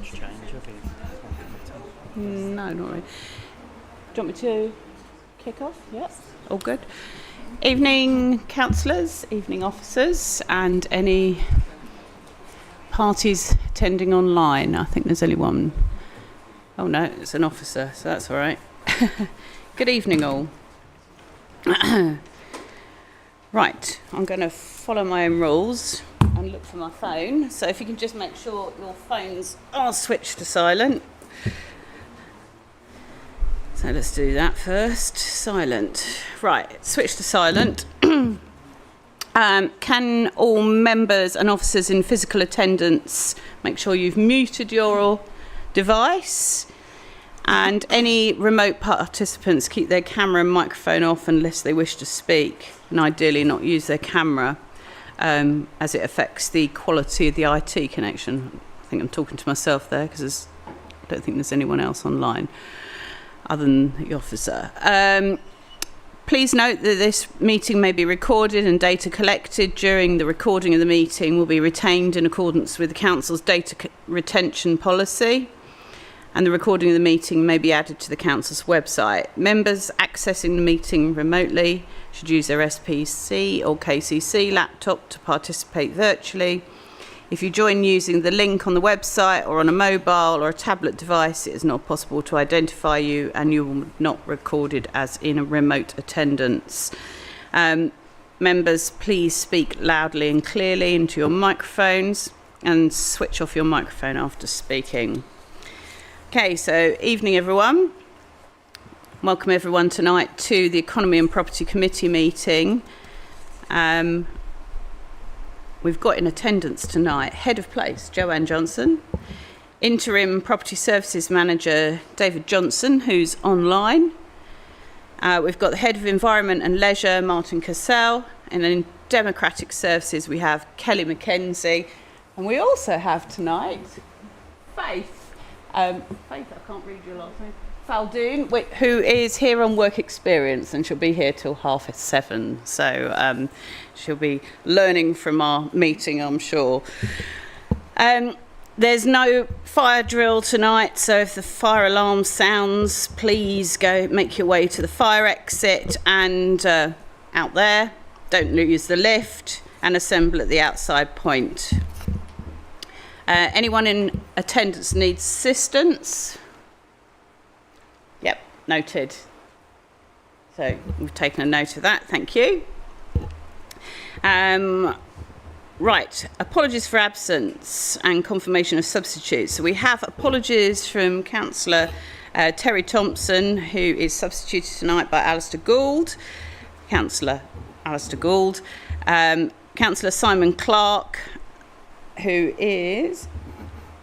change, have you? No, not really. Do you want me to kick off? Yes. All good. Evening, councillors, evening officers, and any parties attending online. I think there's only one. Oh no, it's an officer, so that's all right. Good evening, all. Right, I'm going to follow my own rules and look for my phone. So if you can just make sure your phones are switched to silent. So let's do that first. Silent. Right, switch to silent. Can all members and officers in physical attendance make sure you've muted your device? And any remote participants keep their camera and microphone off unless they wish to speak, and ideally not use their camera as it affects the quality of the IT connection. I think I'm talking to myself there because I don't think there's anyone else online other than the officer. Please note that this meeting may be recorded and data collected during the recording of the meeting will be retained in accordance with the Council's data retention policy, and the recording of the meeting may be added to the Council's website. Members accessing the meeting remotely should use their SPC or KCC laptop to participate virtually. If you join using the link on the website or on a mobile or a tablet device, it is not possible to identify you and you will not be recorded as in a remote attendance. Members, please speak loudly and clearly into your microphones and switch off your microphone after speaking. Okay, so evening everyone. Welcome everyone tonight to the Economy and Property Committee meeting. We've got in attendance tonight Head of Place, Joanne Johnson, Interim Property Services Manager, David Johnson, who's online. We've got the Head of Environment and Leisure, Martin Cassell, and in Democratic Services we have Kelly McKenzie, and we also have tonight Faith. Faith, I can't read your last name. Faldoon, who is here on work experience, and she'll be here till 7:30. So she'll be learning from our meeting, I'm sure. There's no fire drill tonight, so if the fire alarm sounds, please go make your way to the fire exit and out there. Don't use the lift and assemble at the outside point. Anyone in attendance needs assistance? Yep, noted. So we've taken a note of that, thank you. Right, apologies for absence and confirmation of substitutes. So we have apologies from Councillor Terry Thompson, who is substituted tonight by Alistair Gould. Councillor Alistair Gould. Councillor Simon Clark, who is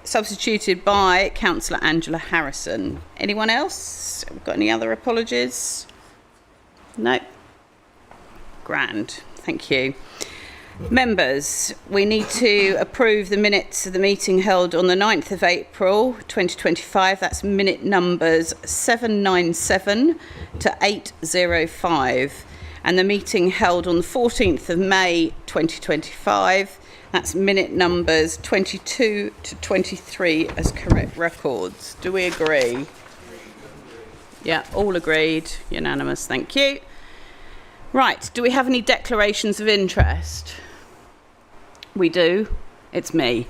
substituted by Councillor Angela Harrison. Anyone else? Have we got any other apologies? No? Grand, thank you. Members, we need to approve the minutes of the meeting held on the 9th of April 2025. That's minute numbers 797 to 805. And the meeting held on the 14th of May 2025. That's minute numbers 22 to 23 as correct records. Do we agree? Yeah, all agreed. Unanimous, thank you. Right, do we have any declarations of interest? We do. It's me.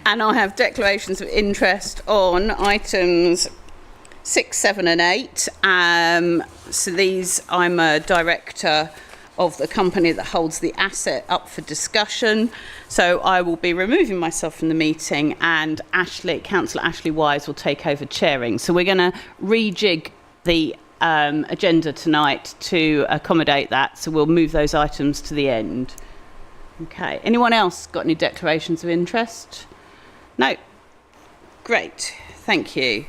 And I have declarations of interest on items 6, 7 and 8. So these, I'm a director of the company that holds the asset up for discussion. So I will be removing myself from the meeting, and Councillor Ashley Wise will take over chairing. So we're going to rejig the agenda tonight to accommodate that. So we'll move those items to the end. Okay. Anyone else got any declarations of interest? No? Great. Thank you.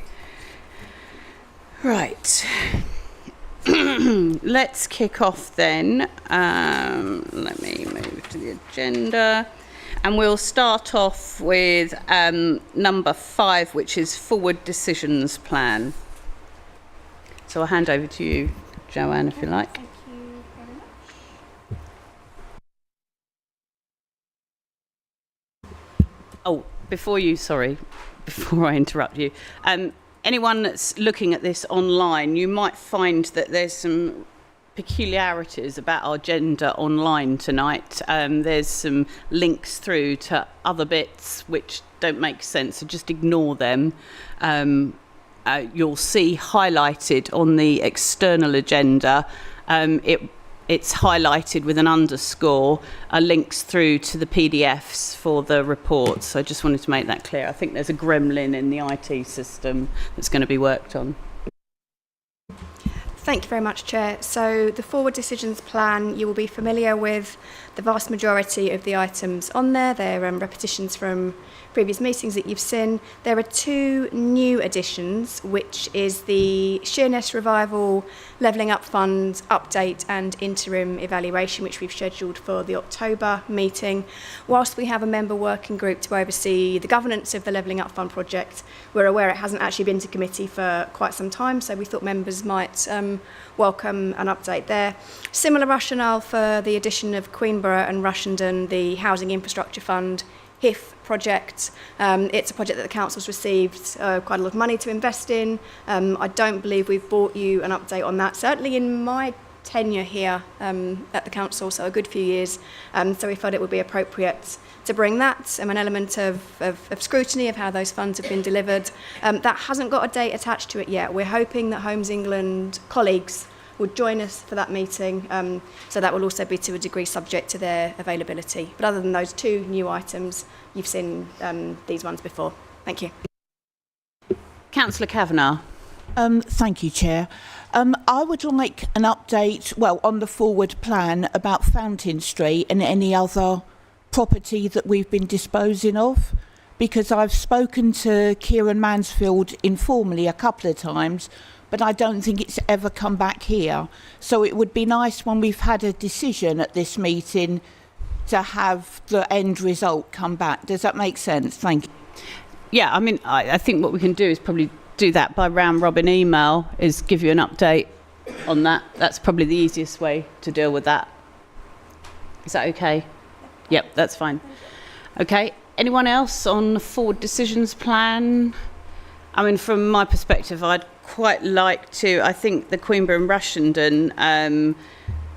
Right. Let's kick off then. Let me move to the agenda. And we'll start off with number 5, which is Forward Decisions Plan. So I'll hand over to you, Joanne, if you like. Thank you very much. Oh, before I interrupt you, anyone that's looking at this online, you might find that there's some peculiarities about our agenda online tonight. There's some links through to other bits which don't make sense, so just ignore them. You'll see highlighted on the external agenda, it's highlighted with an underscore, links through to the PDFs for the reports. So I just wanted to make that clear. I think there's a gremlin in the IT system that's going to be worked on. Thank you very much, Chair. So the forward decisions plan, you will be familiar with the vast majority of the items on there. They're repetitions from previous meetings that you've seen. There are two new additions, which is the Sheerness Revival Levelling Up Fund update and interim evaluation, which we've scheduled for the October meeting. Whilst we have a member working group to oversee the governance of the Levelling Up Fund project, we're aware it hasn't actually been to committee for quite some time, so we thought members might welcome an update there. Similar rationale for the addition of Queenborough and Rushendon, the Housing Infrastructure Fund HIF project. It's a project that the council's received quite a lot of money to invest in. I don't believe we've brought you an update on that, certainly in my tenure here at the council, so a good few years. So we felt it would be appropriate to bring that, an element of scrutiny of how those funds have been delivered. That hasn't got a date attached to it yet. We're hoping that Homes England colleagues would join us for that meeting, so that will also be to a degree subject to their availability. But other than those two new items, you've seen these ones before. Thank you. Councillor Kavanagh. Thank you, Chair. I would like an update, on the forward plan about Fountain Street and any other property that we've been disposing of, because I've spoken to Kieran Mansfield informally a couple of times, but I don't think it's ever come back here. So it would be nice when we've had a decision at this meeting to have the end result come back. Does that make sense? Thank you. Yeah, I mean, I think what we can do is probably do that by round robin email, is give you an update on that. That's probably the easiest way to deal with that. Is that okay? Yep, that's fine. Okay, anyone else on the forward decisions plan? I mean, from my perspective, I'd quite like to, I think the Queenborough and Rushendon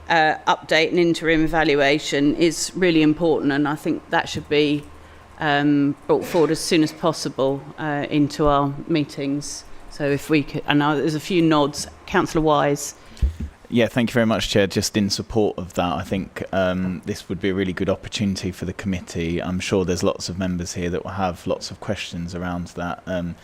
update and interim evaluation is really important, and I think that should be brought forward as soon as possible into our meetings. So if we could, I know there's a few nods. Councillor Wise. Yeah, thank you very much, Chair. Just in support of that, I think this would be a really good opportunity for the committee. I'm sure there's lots of members here that will have lots of questions around that.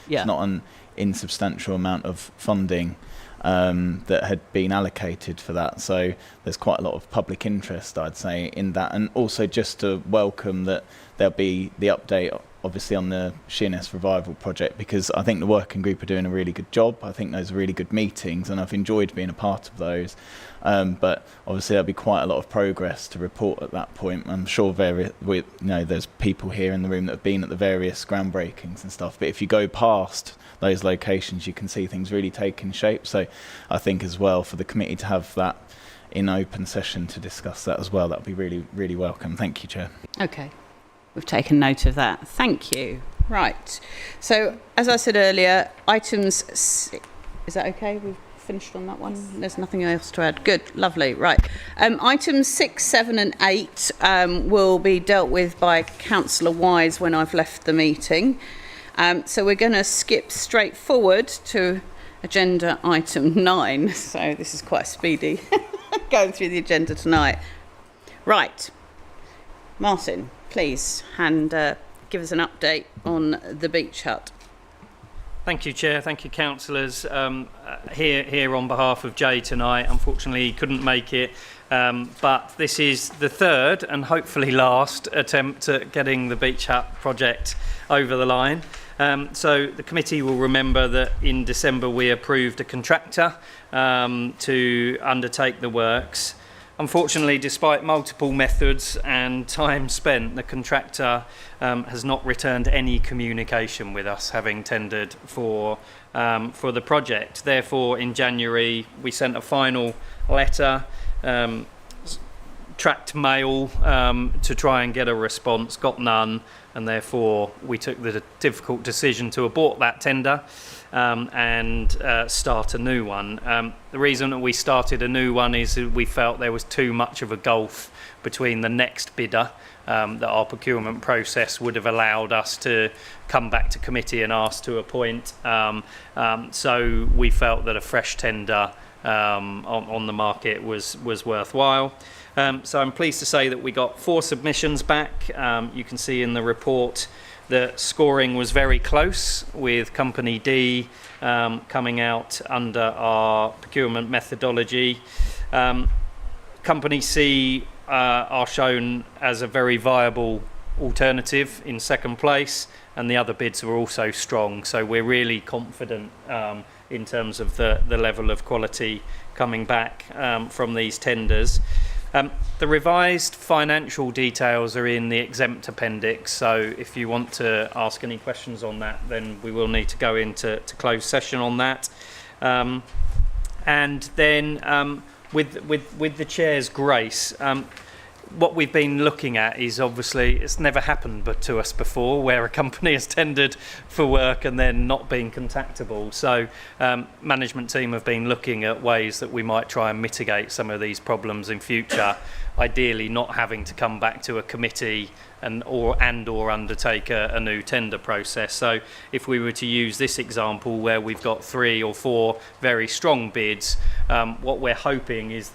It's not an insubstantial amount of funding that had been allocated for that. So there's quite a lot of public interest, I'd say, in that. And also just to welcome that there'll be the update, obviously, on the Sheerness Revival project, because I think the working group are doing a really good job. I think those are really good meetings, and I've enjoyed being a part of those. But obviously there'll be quite a lot of progress to report at that point. I'm sure there's people here in the room that have been at the various groundbreakings and stuff. But if you go past those locations, you can see things really taking shape. So I think as well, for the committee to have that in open session to discuss that as well, that would be really, really welcome. Thank you, Chair. Okay. We've taken note of that. Thank you. Right. So, as I said earlier, items... Is that okay? We've finished on that one? There's nothing else to add. Good. Lovely. Right. Items 6, 7 and 8 will be dealt with by Councillor Wise when I've left the meeting. So we're going to skip straight forward to agenda item 9. So this is quite speedy going through the agenda tonight. Right. Martin, please, and give us an update on the beach hut. Thank you, Chair. Thank you, councillors. Here on behalf of Jay tonight. Unfortunately, he couldn't make it, but this is the third and hopefully last attempt at getting the beach hut project over the line. So the committee will remember that in December we approved a contractor to undertake the works. Unfortunately, despite multiple methods and time spent, the contractor has not returned any communication with us, having tendered for the project. Therefore, in January, we sent a final letter tracked mail to try and get a response, got none, and therefore we took the difficult decision to abort that tender and start a new one. The reason that we started a new one is that we felt there was too much of a gulf between the next bidder that our procurement process would have allowed us to come back to committee and ask to appoint. So we felt that a fresh tender on the market was worthwhile. So I'm pleased to say that we got 4 submissions back. You can see in the report that scoring was very close, with Company D coming out under our procurement methodology. Company C are shown as a very viable alternative in second place, and the other bids were also strong. So we're really confident in terms of the level of quality coming back from these tenders. The revised financial details are in the exempt appendix, so if you want to ask any questions on that, then we will need to go into closed session on that. And then with the chair's grace, what we've been looking at is, obviously it's never happened but to us before, where a company has tendered for work and then not been contactable. So management team have been looking at ways that we might try and mitigate some of these problems in future, ideally not having to come back to a committee and or undertake a new tender process. So if we were to use this example where we've got 3 or 4 very strong bids, what we're hoping is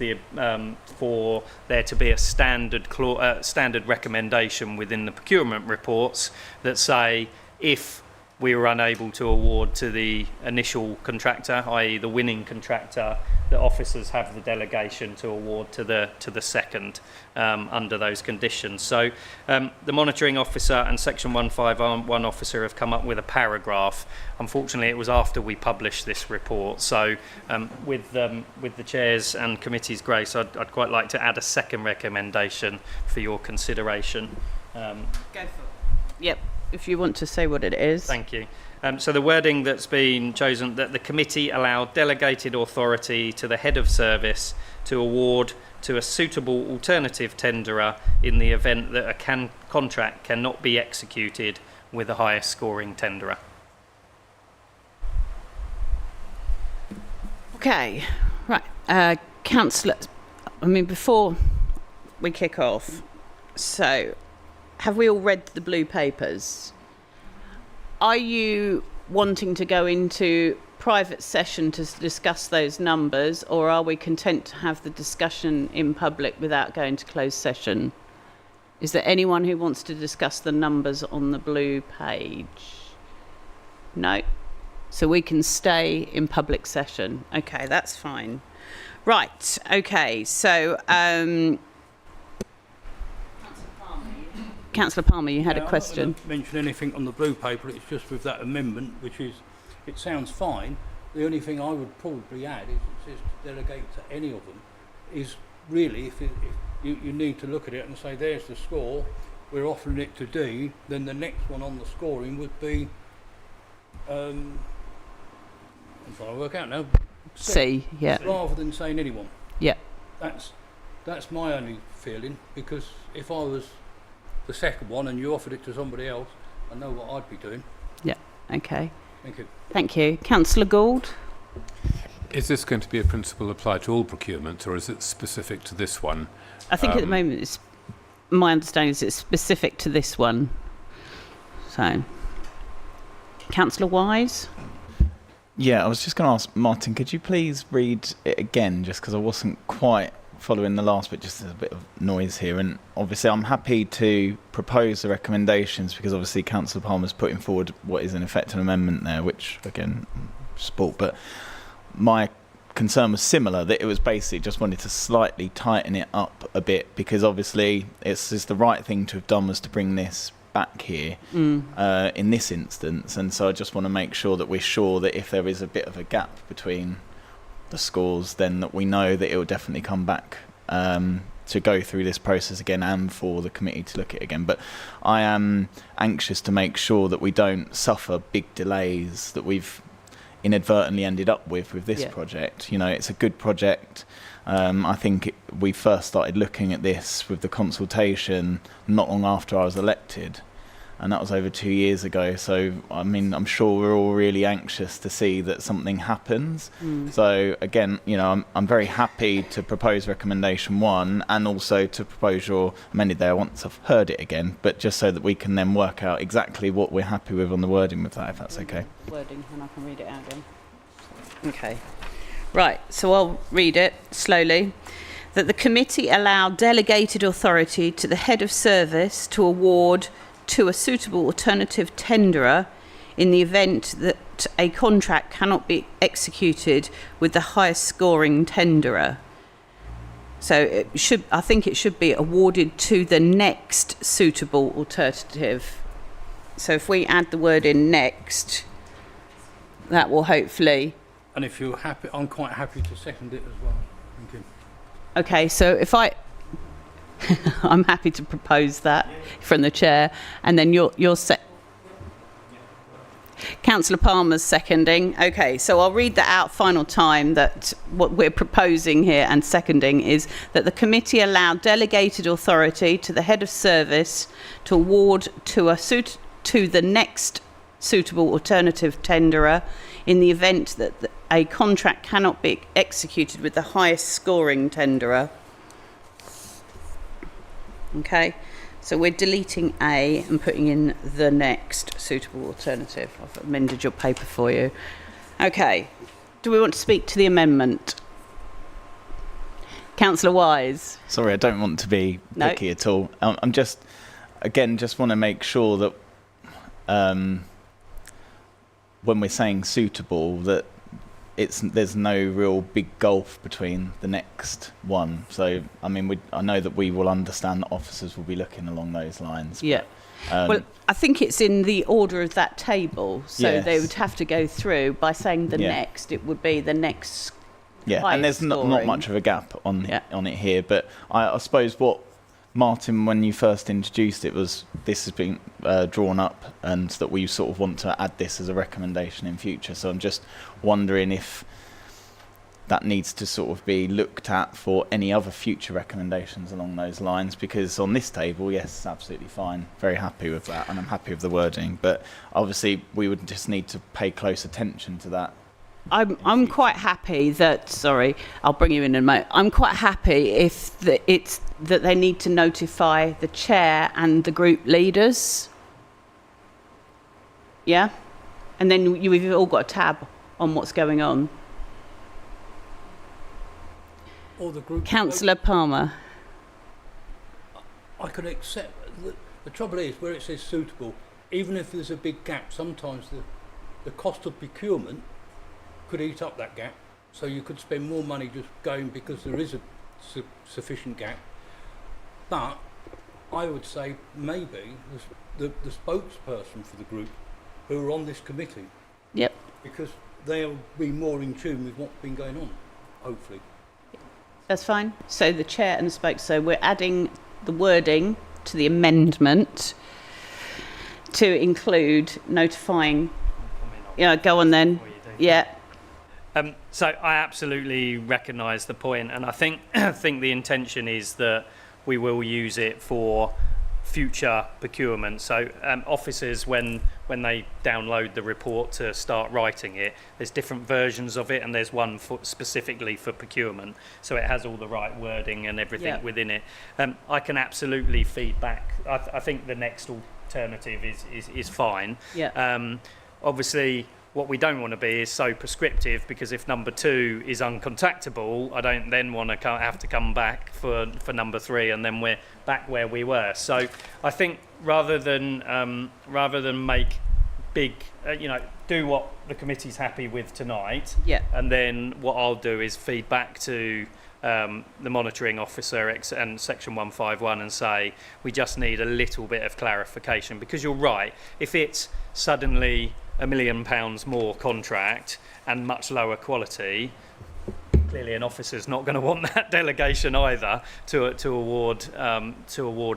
for there to be a standard recommendation within the procurement reports that say, if we were unable to award to the initial contractor, i.e. the winning contractor, the officers have the delegation to award to the second under those conditions. So the monitoring officer and section 151 officer have come up with a paragraph. Unfortunately, it was after we published this report. So with the chair's and committee's grace, I'd quite like to add a second recommendation for your consideration. Go for it. Yep. If you want to say what it is. Thank you. So the wording that's been chosen, that the committee allowed delegated authority to the head of service to award to a suitable alternative tenderer in the event that a contract cannot be executed with the highest scoring tenderer. Okay, right. Councillor, before we kick off, so have we all read the blue papers? Are you wanting to go into private session to discuss those numbers, or are we content to have the discussion in public without going to closed session? Is there anyone who wants to discuss the numbers on the blue page? No? So we can stay in public session. Okay, that's fine. Right, okay, so Councillor Palmer, you had a question. I'm not going to mention anything on the blue paper. It's just with that amendment, which is, it sounds fine. The only thing I would probably add is it says to delegate to any of them. Is really, if you need to look at it and say, there's the score, we're offering it to D, then the next one on the scoring would be, I'm trying to work out now. C, yeah. Rather than saying anyone. Yeah. That's my only feeling, because if I was the second one and you offered it to somebody else, I know what I'd be doing. Yeah, okay. Thank you. Thank you. Councillor Gould? Is this going to be a principle applied to all procurements, or is it specific to this one? I think at the moment, my understanding is it's specific to this one. So, Councillor Wise? Yeah, I was just going to ask, Martin, could you please read it again, just because I wasn't quite following the last bit, just there's a bit of noise here. And obviously I'm happy to propose the recommendations, because obviously Councillor Palmer's putting forward what is in effect an amendment there, which again, sport, but my concern was similar, that it was basically just wanted to slightly tighten it up a bit, because obviously it's the right thing to have done was to bring this back here in this instance, and so I just want to make sure that we're sure that if there is a bit of a gap between the scores, then that we know that it will definitely come back to go through this process again, and for the committee to look at it again. But I am anxious to make sure that we don't suffer big delays, that we've inadvertently ended up with this project. You know, it's a good project. I think we first started looking at this with the consultation not long after I was elected, and that was over 2 years ago. So, I mean, I'm sure we're all really anxious to see that something happens. So, again, you know, I'm very happy to propose recommendation 1 and also to propose your amended there once I've heard it again, but just so that we can then work out exactly what we're happy with on the wording with that, if that's okay. Wording, and I can read it out again. Okay. Right, so I'll read it slowly. That the committee allow delegated authority to the head of service to award to a suitable alternative tenderer in the event that a contract cannot be executed with the highest scoring tenderer. So I think it should be awarded to the next suitable alternative. So if we add the word in next, that will hopefully... And if you're happy, I'm quite happy to second it as well. Thank you. Okay, so if I'm happy to propose that from the chair, and then you're Councillor Palmer's seconding. Okay, so I'll read that out final time, that what we're proposing here and seconding is that the committee allow delegated authority to the head of service to award to the next suitable alternative tenderer in the event that a contract cannot be executed with the highest scoring tenderer. Okay, so we're deleting A and putting in the next suitable alternative. I've amended your paper for you. Okay, do we want to speak to the amendment? Councillor Wise. Sorry, I don't want to be picky at all. I'm just want to make sure that when we're saying suitable, that there's no real big gulf between the next one. So, I mean, I know that we will understand that officers will be looking along those lines. Yeah. Well, I think it's in the order of that table. So they would have to go through by saying the next. It would be the next. Yeah, and there's not much of a gap on it here. But I suppose what Martin, when you first introduced it, was this has been drawn up and that we sort of want to add this as a recommendation in future. So I'm just wondering if that needs to sort of be looked at for any other future recommendations along those lines, because on this table, yes, absolutely fine. Very happy with that, and I'm happy with the wording. But obviously, we would just need to pay close attention to that. I'm quite happy that, sorry, I'll bring you in a moment. I'm quite happy if it's that they need to notify the chair and the group leaders. Yeah? And then you've all got a tab on what's going on. Or the group. Councillor Palmer. I could accept. The trouble is, where it says suitable, even if there's a big gap, sometimes the cost of procurement could eat up that gap, so you could spend more money just going because there is a sufficient gap. But I would say maybe the spokesperson for the group who are on this committee. Yep. Because they'll be more in tune with what's been going on, hopefully. That's fine. So the chair and the spokes, so we're adding the wording to the amendment to include notifying. Yeah, go on then. Yeah. So I absolutely recognise the point, and I think the intention is that we will use it for future procurement. So officers, when they download the report to start writing it, there's different versions of it, and there's one specifically for procurement. So it has all the right wording and everything within it. I can absolutely feed back. I think the next alternative is fine. Yeah. Obviously, what we don't want to be is so prescriptive, because if number 2 is uncontactable, I don't then want to have to come back for number 3, and then we're back where we were. So I think rather than make big, do what the committee's happy with tonight, and then what I'll do is feed back to the monitoring officer and section 151 and say we just need a little bit of clarification, because you're right, if it's suddenly £1 million more contract and much lower quality, clearly an officer's not going to want that delegation either to award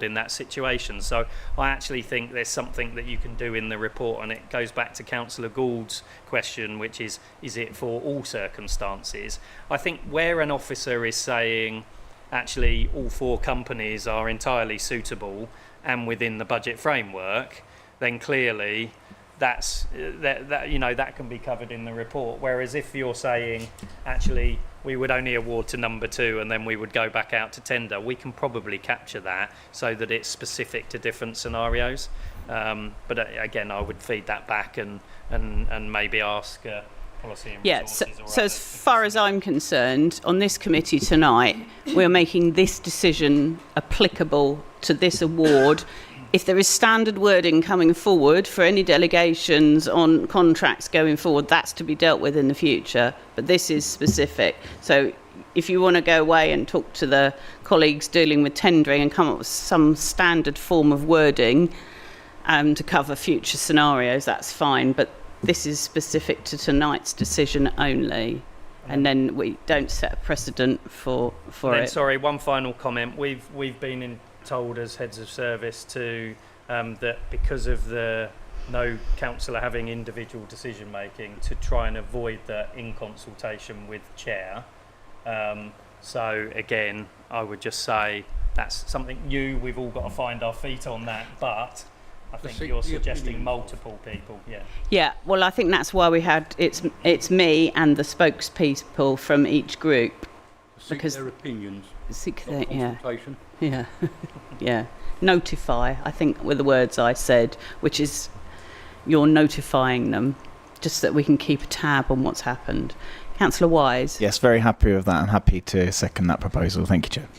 in that situation. So I actually think there's something that you can do in the report, and it goes back to Councillor Gould's question, which is it for all circumstances? I think where an officer is saying actually all 4 companies are entirely suitable and within the budget framework, then clearly that can be covered in the report. Whereas if you're saying actually we would only award to number 2 and then we would go back out to tender, we can probably capture that so that it's specific to different scenarios. But again, I would feed that back and maybe ask policy and resources. Yeah, so as far as I'm concerned, on this committee tonight, we're making this decision applicable to this award. If there is standard wording coming forward for any delegations on contracts going forward, that's to be dealt with in the future. But this is specific. So if you want to go away and talk to the colleagues dealing with tendering and come up with some standard form of wording to cover future scenarios, that's fine. But this is specific to tonight's decision only. And then we don't set a precedent for it. Sorry, one final comment. We've been told as heads of service to that because of the no councillor having individual decision making, to try and avoid that in consultation with chair. So again, I would just say that's something we've all got to find our feet on that, but I think you're suggesting multiple people. Yeah, well, I think that's why we had it's me and the spokespeople from each group. Seek their opinions. Consultation. Yeah. Yeah. Notify, I think, were the words I said, which is you're notifying them just so that we can keep a tab on what's happened. Councillor Wise? Yes, very happy with that. I'm happy to second that proposal. Thank you, Chair.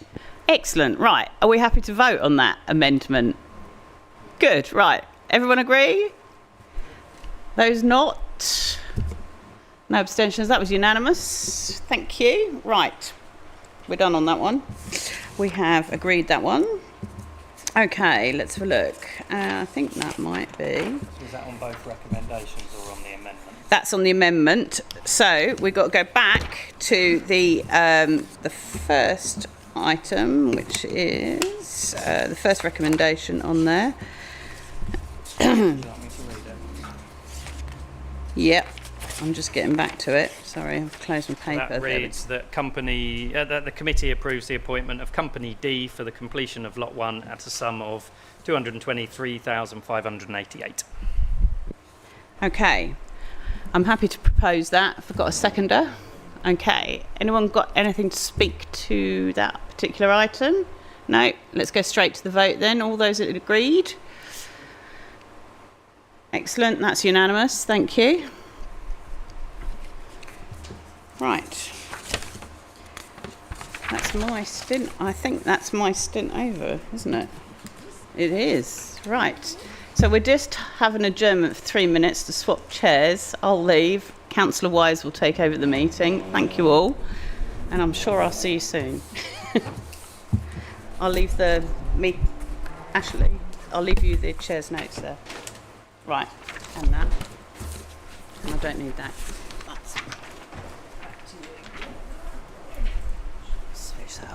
Excellent. Right. Are we happy to vote on that amendment? Good. Right. Everyone agree? Those not? No abstentions. That was unanimous. Thank you. Right. We're done on that one. We have agreed that one. Okay, let's have a look. I think that might be. So is that on both recommendations or on the amendment? That's on the amendment. So we've got to go back to the first item, which is the first recommendation on there. Would you like me to read it? Yep. I'm just getting back to it. Sorry, I've closed my paper. That reads that the committee approves the appointment of Company D for the completion of Lot 1 at a sum of 223,588. Okay. I'm happy to propose that. I've got a seconder. Okay. Anyone got anything to speak to that particular item? No? Let's go straight to the vote then. All those that agreed? Excellent. That's unanimous. Thank you. Right. That's my stint. I think that's my stint over, isn't it? It is. Right. So we'll just have an adjournment for 3 minutes to swap chairs. I'll leave. Councillor Wise will take over the meeting. Thank you all. And I'm sure I'll see you soon. I'll leave Ashley, I'll leave you the chair's notes there. Right. And that. And I don't need that. That's back to you. So.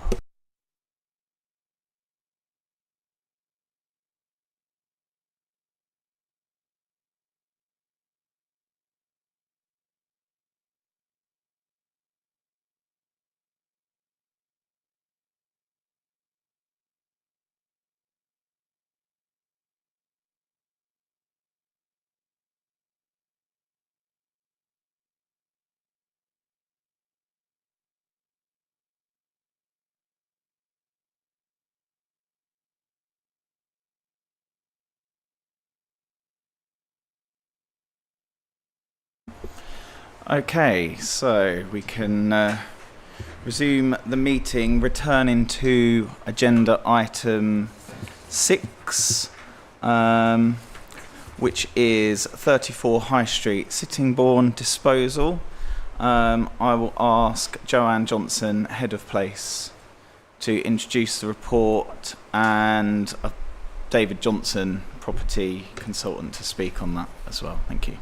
Okay, so we can resume the meeting, returning to agenda item 6, which is 34 High Street, Sittingbourne disposal. I will ask Joanne Johnson, Head of Place, to introduce the report, and David Johnson, Property Consultant, to speak on that as well. Thank you.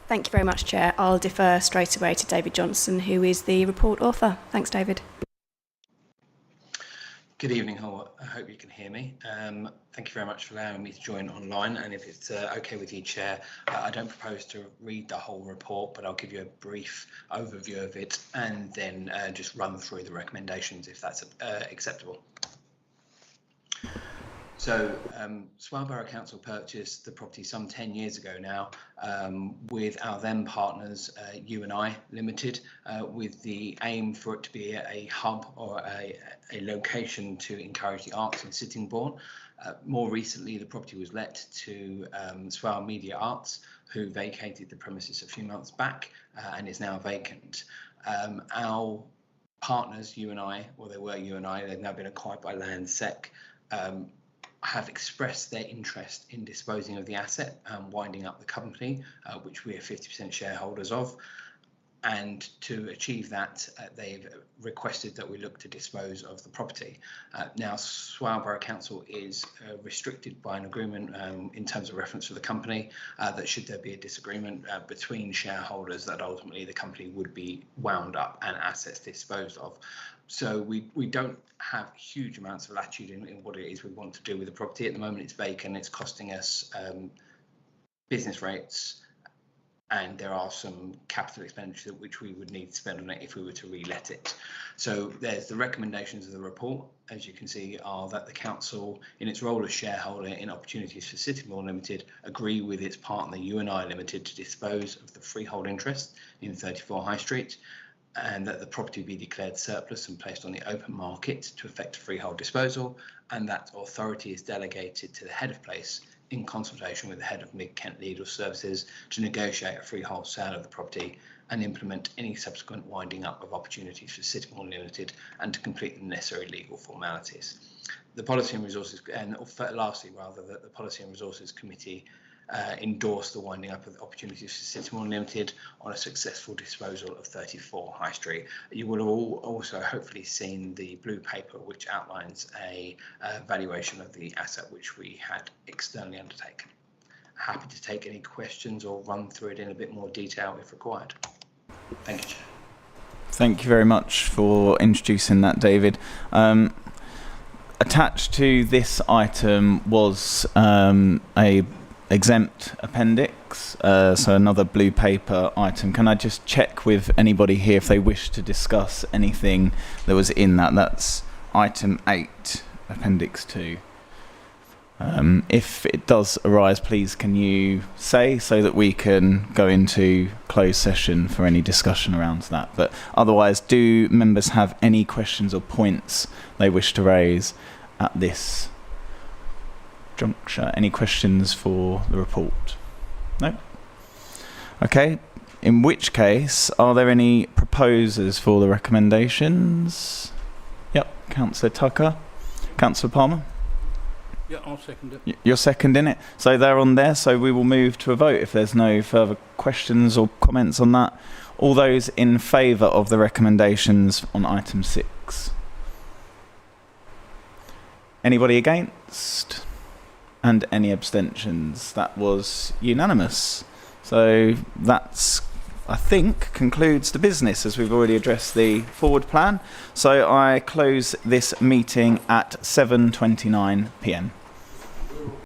Thank you very much, Chair. I'll defer straight away to David Johnson, who is the report author. Thanks, David. Good evening, I hope you can hear me. Thank you very much for allowing me to join online, and if it's okay with you, Chair, I don't propose to read the whole report, but I'll give you a brief overview of it and then just run through the recommendations if that's acceptable. So Swale Borough Council purchased the property some 10 years ago now with our then partners U&I Limited, with the aim for it to be a hub or a location to encourage the arts in Sittingbourne. More recently, the property was let to Swale Media Arts, who vacated the premises a few months back and is now vacant. Our partners, U&I, well, they were U&I, they've now been acquired by Landsec, have expressed their interest in disposing of the asset and winding up the company, which we are 50% shareholders of. And to achieve that, they've requested that we look to dispose of the property. Now, Swale Borough Council is restricted by an agreement in terms of reference to the company that should there be a disagreement between shareholders, that ultimately the company would be wound up and assets disposed of. So we don't have huge amounts of latitude in what it is we want to do with the property. At the moment, it's vacant, it's costing us business rates, and there are some capital expenditure which we would need to spend on it if we were to re-let it. So there's the recommendations of the report, as you can see, are that the council, in its role as shareholder in Opportunities for Sittingbourne Limited, agree with its partner U&I Limited to dispose of the freehold interest in 34 High Street, and that the property be declared surplus and placed on the open market to effect a freehold disposal, and that authority is delegated to the head of place in consultation with the head of Mid-Kent Legal Services to negotiate a freehold sale of the property and implement any subsequent winding up of Opportunities for Sittingbourne Limited, and to complete the necessary legal formalities. The Policy and Resources, and lastly rather, that the Policy and Resources Committee endorsed the winding up of Opportunities for Sittingbourne Limited on a successful disposal of 34 High Street. You will have all also hopefully seen the blue paper which outlines a valuation of the asset which we had externally undertaken. Happy to take any questions or run through it in a bit more detail if required. Thank you, Chair. Thank you very much for introducing that, David. Attached to this item was a exempt appendix, so another blue paper item. Can I just check with anybody here if they wish to discuss anything that was in that? That's item 8, appendix 2. If it does arise, please can you say, so that we can go into closed session for any discussion around that. But otherwise, do members have any questions or points they wish to raise at this juncture? Any questions for the report? No? Okay, in which case, are there any proposers for the recommendations? Yep, Councillor Tucker. Councillor Palmer? Yeah, I'll second it. You're seconding it? So they're on there, so we will move to a vote if there's no further questions or comments on that. All those in favour of the recommendations on item 6? Anybody against? And any abstentions? That was unanimous. So that's, I think, concludes the business, as we've already addressed the forward plan. So I close this meeting at 7:29 p.m.